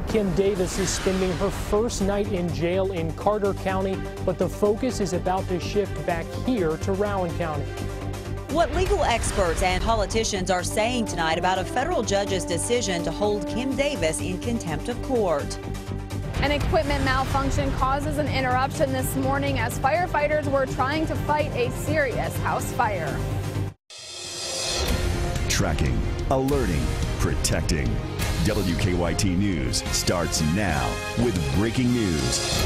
Kim Davis is spending her first night in jail in Carter County, but the focus is about to shift back here to Rowan County. What legal experts and politicians are saying tonight about a federal judge's decision to hold Kim Davis in contempt of court. An equipment malfunction causes an interruption this morning as firefighters were trying to fight a serious house fire. Tracking, alerting, protecting. WKYT News starts now with breaking news.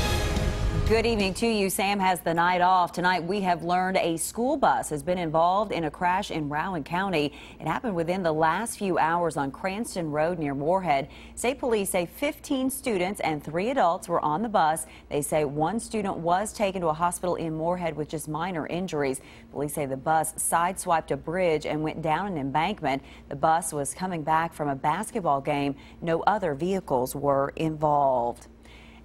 Good evening to you. Sam has the night off. Tonight we have learned a school bus has been involved in a crash in Rowan County. It happened within the last few hours on Cranston Road near Moorhead. State police say 15 students and 3 adults were on the bus. They say 1 student was taken to a hospital in Moorhead with just minor injuries. Police say the bus sideswiped a bridge and went down an embankment. The bus was coming back from a basketball game. No other vehicles were involved.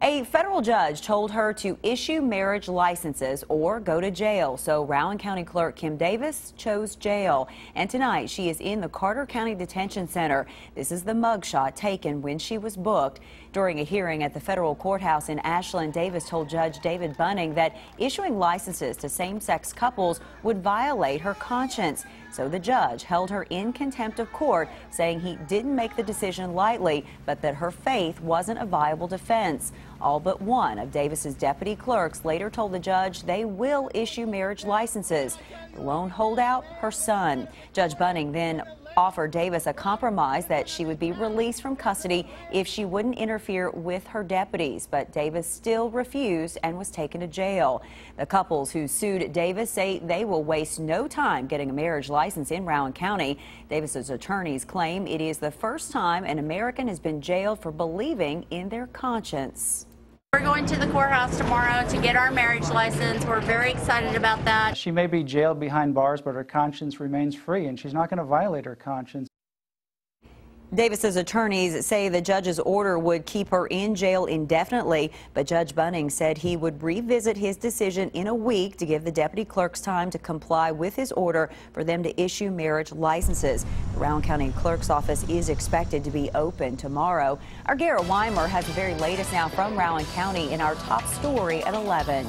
A federal judge told her to issue marriage licenses or go to jail. So Rowan County Clerk Kim Davis chose jail. And tonight she is in the Carter County Detention Center. This is the mugshot taken when she was booked. During a hearing at the federal courthouse in Ashland, Davis told Judge David Bunning that issuing licenses to same-sex couples would violate her conscience. So the judge held her in contempt of court, saying he didn't make the decision lightly, but that her faith wasn't a viable defense. All but one of Davis's deputy clerks later told the judge they will issue marriage licenses. The lone holdout, her son. Judge Bunning then offered Davis a compromise that she would be released from custody if she wouldn't interfere with her deputies, but Davis still refused and was taken to jail. The couples who sued Davis say they will waste no time getting a marriage license in Rowan County. Davis's attorneys claim it is the first time an American has been jailed for believing in their conscience. We're going to the courthouse tomorrow to get our marriage license. We're very excited about that. She may be jailed behind bars, but her conscience remains free, and she's not going to violate her conscience. Davis's attorneys say the judge's order would keep her in jail indefinitely, but Judge Bunning said he would revisit his decision in a week to give the deputy clerks time to comply with his order for them to issue marriage licenses. The Rowan County Clerk's office is expected to be open tomorrow. Our Garrett Weimer has the very latest now from Rowan County in our top story at 11.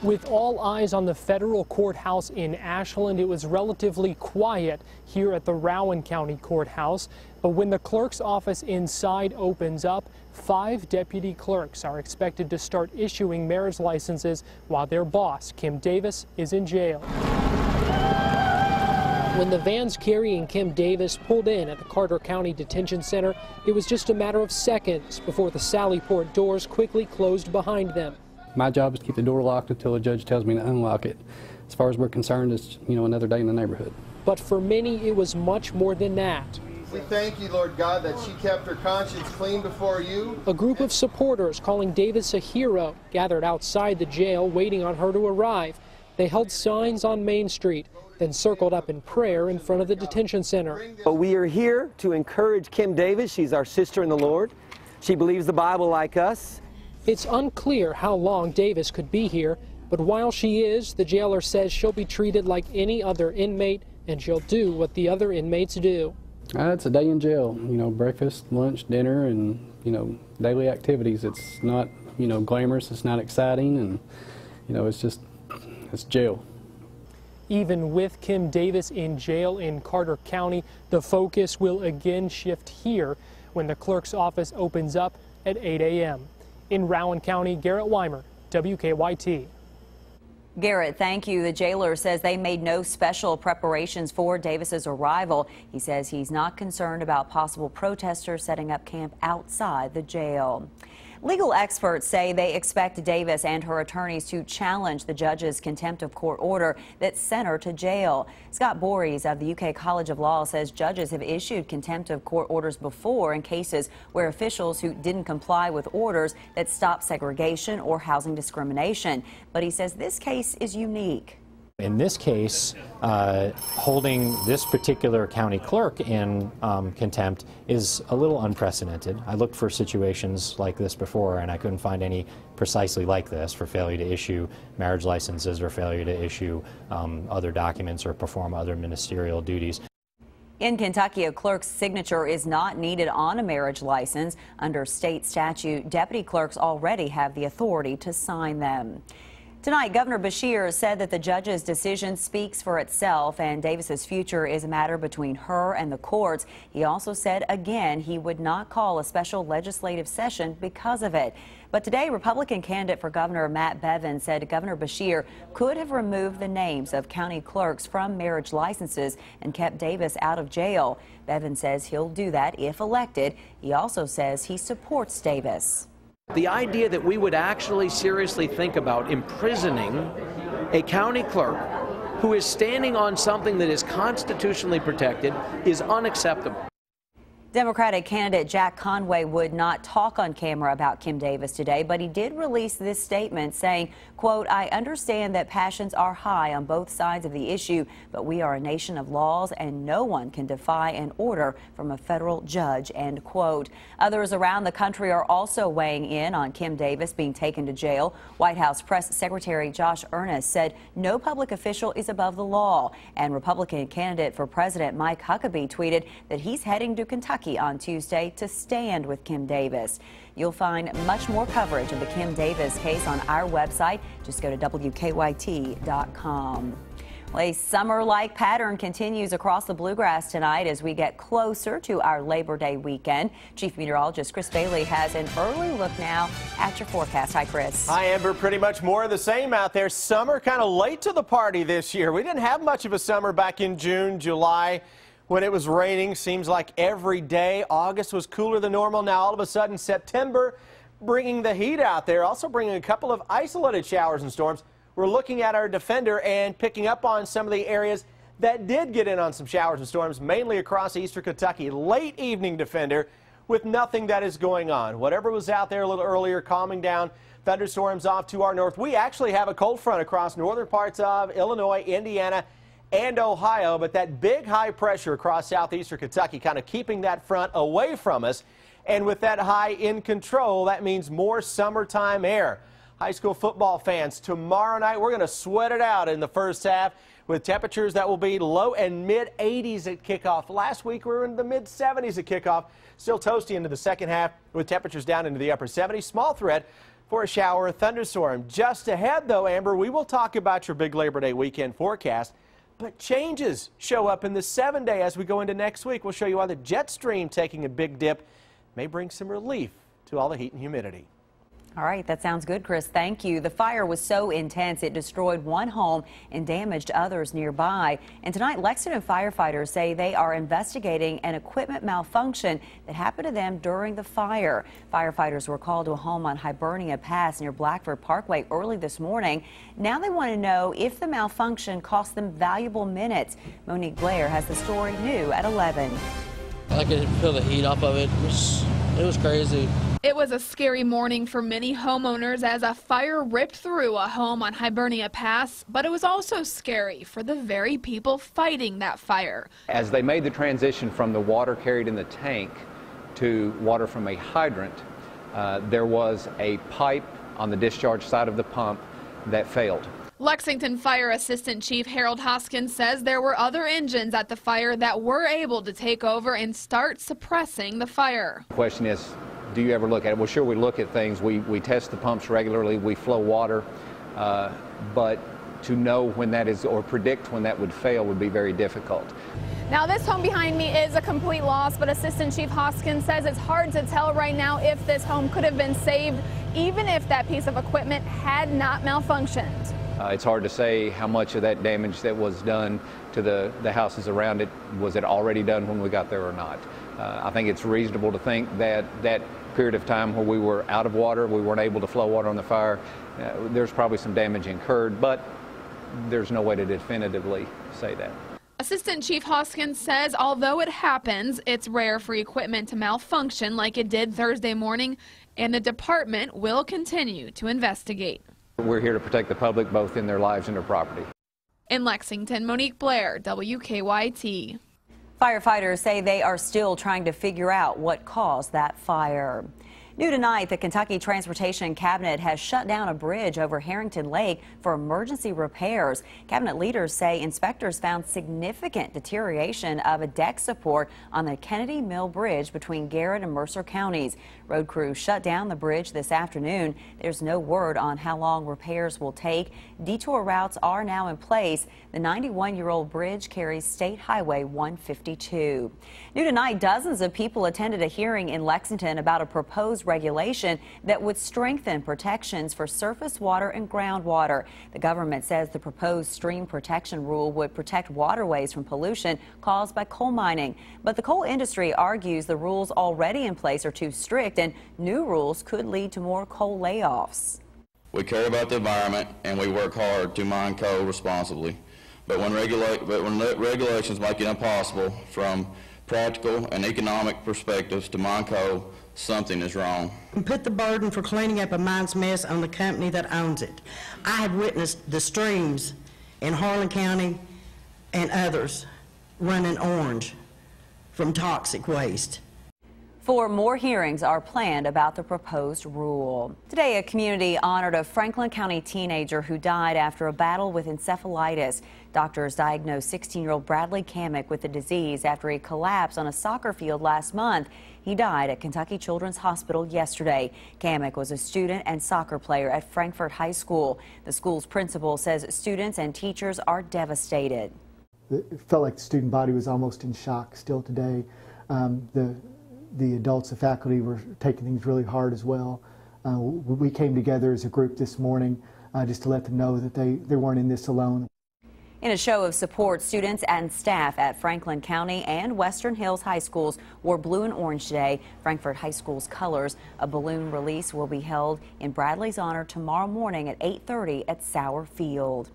With all eyes on the federal courthouse in Ashland, it was relatively quiet here at the Rowan County Courthouse. But when the clerk's office inside opens up, 5 deputy clerks are expected to start issuing marriage licenses while their boss, Kim Davis, is in jail. When the vans carrying Kim Davis pulled in at the Carter County Detention Center, it was just a matter of seconds before the Sallyport doors quickly closed behind them. My job is to keep the door locked until the judge tells me to unlock it. As far as we're concerned, it's, another day in the neighborhood. But for many, it was much more than that. We thank you, Lord God, that she kept her conscience clean before you. A group of supporters calling Davis a hero gathered outside the jail waiting on her to arrive. They held signs on Main Street, then circled up in prayer in front of the detention center. We are here to encourage Kim Davis. She's our sister in the Lord. She believes the Bible like us. It's unclear how long Davis could be here, but while she is, the jailer says she'll be treated like any other inmate and she'll do what the other inmates do. It's a day in jail, breakfast, lunch, dinner, and, daily activities. It's not, glamorous, it's not exciting, and, it's jail. Even with Kim Davis in jail in Carter County, the focus will again shift here when the clerk's office opens up at 8 a.m. In Rowan County, Garrett Weimer, WKYT. Garrett, thank you. The jailer says they made no special preparations for Davis's arrival. He says he's not concerned about possible protesters setting up camp outside the jail. Legal experts say they expect Davis and her attorneys to challenge the judge's contempt of court order that sent her to jail. Scott Borries of the UK College of Law says judges have issued contempt of court orders before in cases where officials who didn't comply with orders that stop segregation or housing discrimination. But he says this case is unique. In this case, holding this particular county clerk in contempt is a little unprecedented. I looked for situations like this before, and I couldn't find any precisely like this for failure to issue marriage licenses or failure to issue other documents or perform other ministerial duties. In Kentucky, a clerk's signature is not needed on a marriage license. Under state statute, deputy clerks already have the authority to sign them. Tonight, Governor Beshear said that the judge's decision speaks for itself and Davis's future is a matter between her and the courts. He also said again he would not call a special legislative session because of it. But today, Republican candidate for governor Matt Bevin said Governor Beshear could have removed the names of county clerks from marriage licenses and kept Davis out of jail. Bevin says he'll do that if elected. He also says he supports Davis. The idea that we would actually seriously think about imprisoning a county clerk who is standing on something that is constitutionally protected is unacceptable. Democratic candidate Jack Conway would not talk on camera about Kim Davis today, but he did release this statement saying, quote, "I understand that passions are high on both sides of the issue, but we are a nation of laws and no one can defy an order from a federal judge," end quote. Others around the country are also weighing in on Kim Davis being taken to jail. White House Press Secretary Josh Earnest said no public official is above the law. And Republican candidate for president Mike Huckabee tweeted that he's heading to Kentucky on Tuesday to stand with Kim Davis. You'll find much more coverage of the Kim Davis case on our website. Just go to WKYT.com. Well, a summer-like pattern continues across the bluegrass tonight as we get closer to our Labor Day weekend. Chief Meteorologist Chris Bailey has an early look now at your forecast. Hi, Chris. Hi, Amber. Pretty much more of the same out there. Summer kind of late to the party this year. We didn't have much of a summer back in June, July, when it was raining. Seems like every day. August was cooler than normal. Now all of a sudden September bringing the heat out there, also bringing a couple of isolated showers and storms. We're looking at our defender and picking up on some of the areas that did get in on some showers and storms, mainly across eastern Kentucky. Late evening defender with nothing that is going on. Whatever was out there a little earlier, calming down. Thunderstorms off to our north. We actually have a cold front across northern parts of Illinois, Indiana, and Ohio, but that big high pressure across southeastern Kentucky kind of keeping that front away from us. And with that high in control, that means more summertime air. High school football fans, tomorrow night we're going to sweat it out in the first half with temperatures that will be low and mid 80s at kickoff. Last week we were in the mid 70s at kickoff. Still toasty into the second half with temperatures down into the upper 70s. Small threat for a shower or thunderstorm. Just ahead though, Amber, we will talk about your big Labor Day weekend forecast. But changes show up in the 7-day as we go into next week. We'll show you why the jet stream taking a big dip may bring some relief to all the heat and humidity. All right, that sounds good, Chris. Thank you. The fire was so intense it destroyed one home and damaged others nearby. And tonight, Lexington firefighters say they are investigating an equipment malfunction that happened to them during the fire. Firefighters were called to a home on Hibernia Pass near Blackford Parkway early this morning. Now they want to know if the malfunction cost them valuable minutes. Monique Blair has the story new at 11. I could feel the heat off of it. It was crazy. It was a scary morning for many homeowners as a fire ripped through a home on Hibernia Pass, but it was also scary for the very people fighting that fire. As they made the transition from the water carried in the tank to water from a hydrant, there was a pipe on the discharge side of the pump that failed. Lexington Fire Assistant Chief Harold Hoskins says there were other engines at the fire that were able to take over and start suppressing the fire. The question is, do you ever look at it? Well, sure, we look at things. We test the pumps regularly. We flow water. But to know when that is or predict when that would fail would be very difficult. Now, this home behind me is a complete loss, but Assistant Chief Hoskins says it's hard to tell right now if this home could have been saved, even if that piece of equipment had not malfunctioned. It's hard to say how much of that damage that was done to the houses around it, was it already done when we got there or not. I think it's reasonable to think that that period of time where we were out of water, we weren't able to flow water on the fire, there's probably some damage incurred, but there's no way to definitively say that. Assistant Chief Hoskins says although it happens, it's rare for equipment to malfunction like it did Thursday morning, and the department will continue to investigate. We're here to protect the public, both in their lives and their property. In Lexington, Monique Blair, WKYT. Firefighters say they are still trying to figure out what caused that fire. New tonight, the Kentucky Transportation Cabinet has shut down a bridge over Harrington Lake for emergency repairs. Cabinet leaders say inspectors found significant deterioration of a deck support on the Kennedy Mill Bridge between Garrett and Mercer counties. Road crews shut down the bridge this afternoon. There's no word on how long repairs will take. Detour routes are now in place. The 91-year-old bridge carries State Highway 152. New tonight, dozens of people attended a hearing in Lexington about a proposed regulation that would strengthen protections for surface water and groundwater. The government says the proposed stream protection rule would protect waterways from pollution caused by coal mining. But the coal industry argues the rules already in place are too strict and new rules could lead to more coal layoffs. We care about the environment and we work hard to mine coal responsibly. But when regulations make it impossible from practical and economic perspectives to mine coal, something is wrong. Put the burden for cleaning up a mine's mess on the company that owns it. I have witnessed the streams in Harlan County and others running orange from toxic waste. 4 more hearings are planned about the proposed rule. Today, a community honored a Franklin County teenager who died after a battle with encephalitis. Doctors diagnosed 16-year-old Bradley Kamek with the disease after he collapsed on a soccer field last month. He died at Kentucky Children's Hospital yesterday. Kamek was a student and soccer player at Frankfort High School. The school's principal says students and teachers are devastated. It felt like the student body was almost in shock still today. The adults, the faculty were taking things really hard as well. We came together as a group this morning just to let them know that they weren't in this alone. In a show of support, students and staff at Franklin County and Western Hills High Schools wore blue and orange today, Frankfort High School's colors. A balloon release will be held in Bradley's honor tomorrow morning at 8:30 at Sauer Field.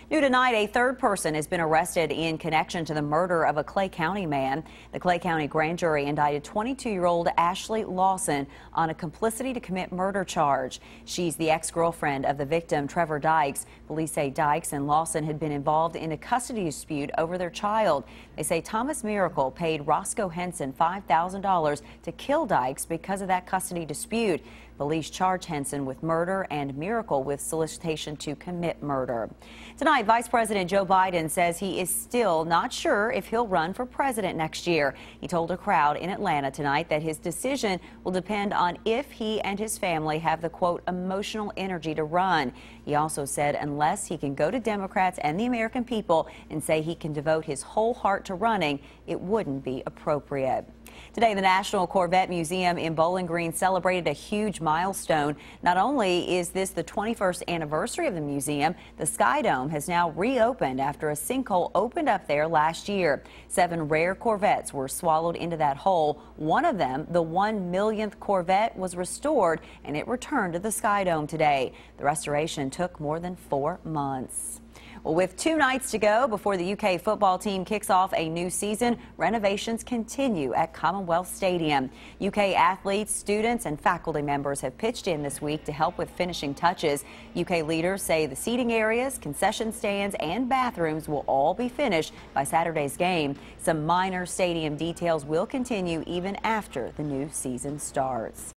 New tonight, a third person has been arrested in connection to the murder of a Clay County man. The Clay County grand jury indicted 22-year-old Ashley Lawson on a complicity to commit murder charge. She's the ex-girlfriend of the victim, Trevor Dykes. Police say Dykes and Lawson had been involved in a custody dispute over their child. They say Thomas Miracle paid Roscoe Henson $5,000 to kill Dykes because of that custody dispute. Police charge Henson with murder and Miracle with solicitation to commit murder. Tonight, Vice President Joe Biden says he is still not sure if he'll run for president next year. He told a crowd in Atlanta tonight that his decision will depend on if he and his family have the, quote, emotional energy to run. He also said unless he can go to Democrats and the American people and say he can devote his whole heart to running, it wouldn't be appropriate. Today, the National Corvette Museum in Bowling Green celebrated a huge milestone. Not only is this the 21st anniversary of the museum, the Sky Dome has now reopened after a sinkhole opened up there last year. 7 rare Corvettes were swallowed into that hole. One of them, the 1 millionth Corvette, was restored and it returned to the Sky Dome today. The restoration took more than 4 months. Well, with 2 nights to go before the UK football team kicks off a new season, renovations continue at Commonwealth Stadium. UK athletes, students and faculty members have pitched in this week to help with finishing touches. UK leaders say the seating areas, concession stands and bathrooms will all be finished by Saturday's game. Some minor stadium details will continue even after the new season starts.